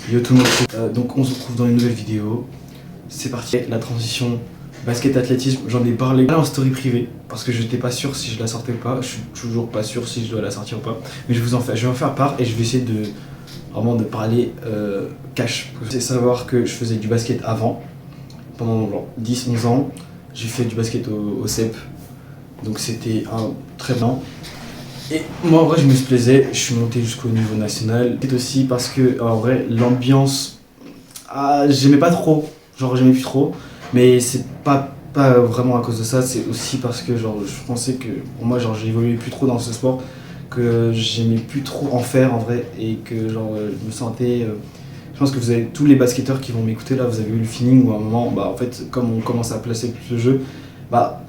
Yo tout le monde, donc on se retrouve dans une nouvelle vidéo. C'est parti, la transition basket-athlétisme, j'en ai parlé en story privée parce que j'étais pas sûr si je la sortais ou pas. Je suis toujours pas sûr si je dois la sortir ou pas. Mais je vais en faire part et je vais essayer de vraiment de parler cash. C'est savoir que je faisais du basket avant, pendant genre 10-11 ans. J'ai fait du basket au CEP, donc c'était un très bien. Et moi en vrai je me plaisais, je suis monté jusqu'au niveau national. C'est aussi parce que en vrai l'ambiance, j'aimais pas trop, genre j'aimais plus trop. Mais c'est pas vraiment à cause de ça, c'est aussi parce que genre je pensais que pour moi genre j'évoluais plus trop dans ce sport, que j'aimais plus trop en faire en vrai et que genre je me sentais. Je pense que vous avez tous les basketteurs qui vont m'écouter là, vous avez eu le feeling où à un moment, bah en fait comme on commence à placer plus le jeu, bah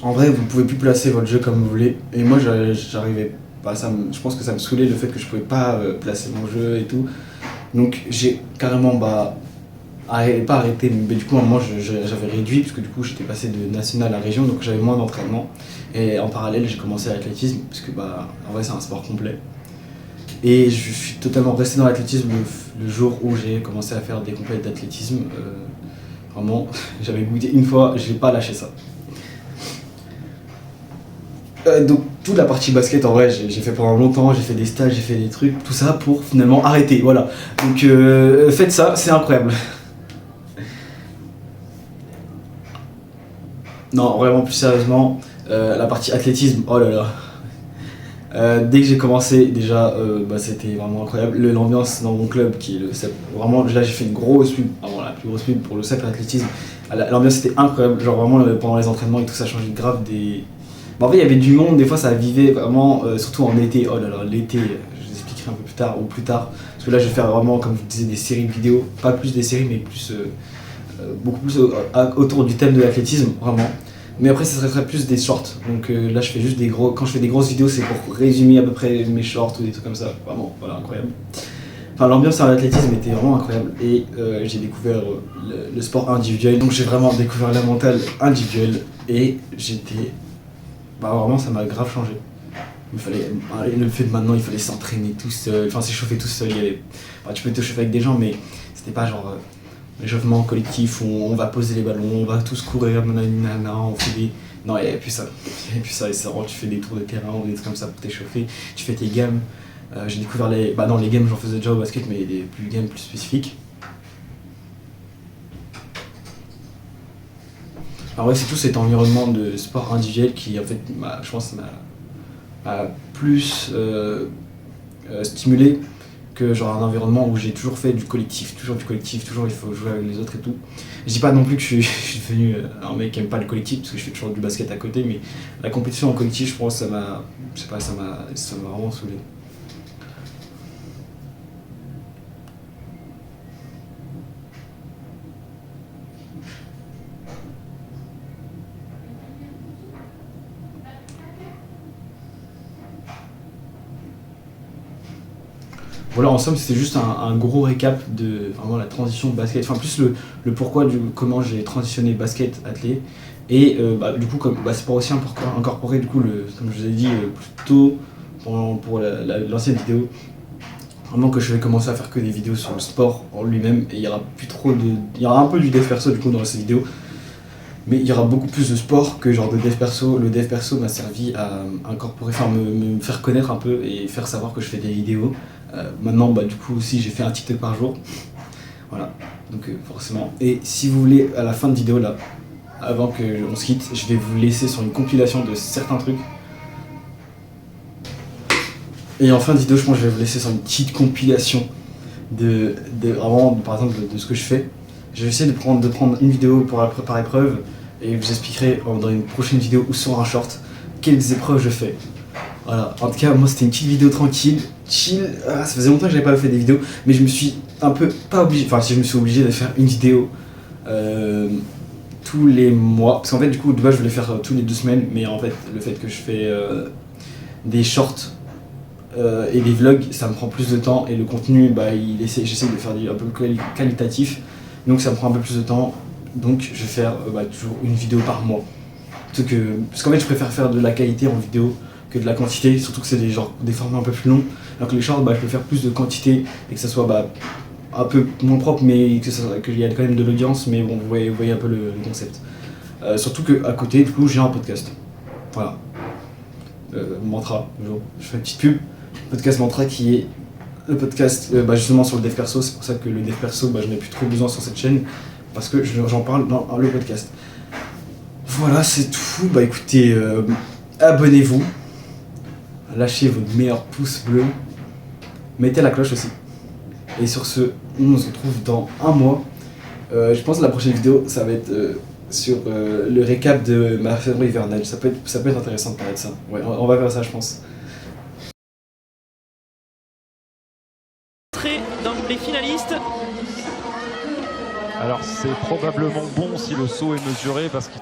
en vrai, vous pouvez plus placer votre jeu comme vous voulez. Et moi, j'arrivais pas. Je pense que ça me saoulait le fait que je pouvais pas placer mon jeu et tout. Donc, j'ai carrément pas arrêté, mais du coup, à un moment, j'avais réduit, parce que du coup, j'étais passé de national à région, donc j'avais moins d'entraînement. Et en parallèle, j'ai commencé l'athlétisme, parce que en vrai, c'est un sport complet. Et je suis totalement resté dans l'athlétisme le jour où j'ai commencé à faire des compètes d'athlétisme. Vraiment, j'avais goûté une fois, j'ai pas lâché ça. Donc toute la partie basket en vrai j'ai fait pendant longtemps, j'ai fait des stages, j'ai fait des trucs, tout ça pour finalement arrêter, voilà. Donc faites ça, c'est incroyable. Non, vraiment plus sérieusement, la partie athlétisme, oh là là. Dès que j'ai commencé déjà, c'était vraiment incroyable. L'ambiance dans mon club qui est le CEP, vraiment là j'ai fait une grosse pub, vraiment la plus grosse pub pour le CEP athlétisme. L'ambiance était incroyable, genre vraiment pendant les entraînements et tout ça changeait grave des... En fait, il y avait du monde, des fois ça vivait vraiment, surtout en été. Oh là là, l'été, je vous expliquerai un peu plus tard ou plus tard. Parce que là, je vais faire vraiment, comme je vous disais, des séries de vidéos. Pas plus des séries, mais plus, beaucoup plus autour du thème de l'athlétisme, vraiment. Mais après, ça serait plus des shorts. Donc là, je fais juste des gros. Quand je fais des grosses vidéos, c'est pour résumer à peu près mes shorts ou des trucs comme ça. Vraiment, voilà, incroyable. Enfin, l'ambiance à l'athlétisme était vraiment incroyable. Et j'ai découvert le sport individuel. Donc j'ai vraiment découvert la mentale individuelle. Et j'étais. Vraiment ça m'a grave changé. Le fait de maintenant il fallait s'entraîner tout seul, enfin s'échauffer tout seul, tu peux te chauffer avec des gens mais c'était pas genre l'échauffement collectif où on va poser les ballons, on va tous courir, nanana, on fait des... Non, il n'y avait plus ça. Et c'est vraiment, tu fais des tours de terrain ou des trucs comme ça pour t'échauffer, tu fais tes gammes. J'ai découvert les games j'en faisais déjà au basket mais des games plus spécifiques. Alors ouais, c'est tout cet environnement de sport individuel qui en fait je pense m'a plus stimulé que genre un environnement où j'ai toujours fait du collectif, toujours il faut jouer avec les autres et tout. Je dis pas non plus que je suis devenu un mec qui aime pas le collectif parce que je fais toujours du basket à côté, mais la compétition en collectif, je pense ça m'a vraiment saoulé. Voilà, en somme, c'était juste un gros récap de vraiment la transition basket, enfin plus le pourquoi comment j'ai transitionné basket athlé. Et du coup, c'est pour aussi incorporer du coup, comme je vous ai dit plus tôt pour l'ancienne vidéo, vraiment que je vais commencer à faire que des vidéos sur le sport en lui-même. Et il y aura plus trop il y aura un peu du dev perso du coup dans ces vidéos. Mais il y aura beaucoup plus de sport que genre de dev perso. Le dev perso m'a servi à incorporer, enfin me faire connaître un peu et faire savoir que je fais des vidéos. Maintenant, du coup aussi j'ai fait un TikTok par jour. Voilà, donc forcément. Et si vous voulez, à la fin de vidéo là, avant qu'on se quitte, je vais vous laisser sur une compilation de certains trucs. Et en fin de vidéo, je pense que je vais vous laisser sur une petite compilation de vraiment, par exemple, de ce que je fais. Je vais essayer de prendre une vidéo par épreuve et vous expliquerai dans une prochaine vidéo ou sur un short quelles épreuves je fais. Voilà, en tout cas, moi c'était une petite vidéo tranquille, chill. Ça faisait longtemps que j'avais pas fait des vidéos, mais je me suis un peu pas obligé, enfin si je me suis obligé de faire une vidéo tous les mois. Parce qu'en fait, du coup, de base je voulais faire tous les 2 semaines, mais en fait, le fait que je fais des shorts et des vlogs, ça me prend plus de temps et le contenu, j'essaie de faire un peu qualitatif, donc ça me prend un peu plus de temps. Donc je vais faire toujours une vidéo par mois. Parce qu'en fait, je préfère faire de la qualité en vidéo que de la quantité, surtout que c'est des formats un peu plus longs. Alors que les shorts, je peux faire plus de quantité et que ça soit un peu moins propre, mais qu'il y a quand même de l'audience, mais bon, vous voyez un peu le concept. Surtout qu'à côté, du coup, j'ai un podcast. Voilà. Mantra, je fais une petite pub. Podcast Mantra qui est le podcast justement sur le dev perso. C'est pour ça que le dev perso, je n'ai plus trop besoin sur cette chaîne, parce que j'en parle dans le podcast. Voilà, c'est tout. Écoutez, abonnez-vous, lâchez vos meilleurs pouces bleus, mettez la cloche aussi. Et sur ce, on se retrouve dans un mois. Je pense que la prochaine vidéo, ça va être sur le récap de ma saison hivernale. Ça peut être intéressant de parler de ça. Ouais, on va faire ça, je pense. Dans les finalistes. Alors c'est probablement bon si le saut est mesuré parce qu'il...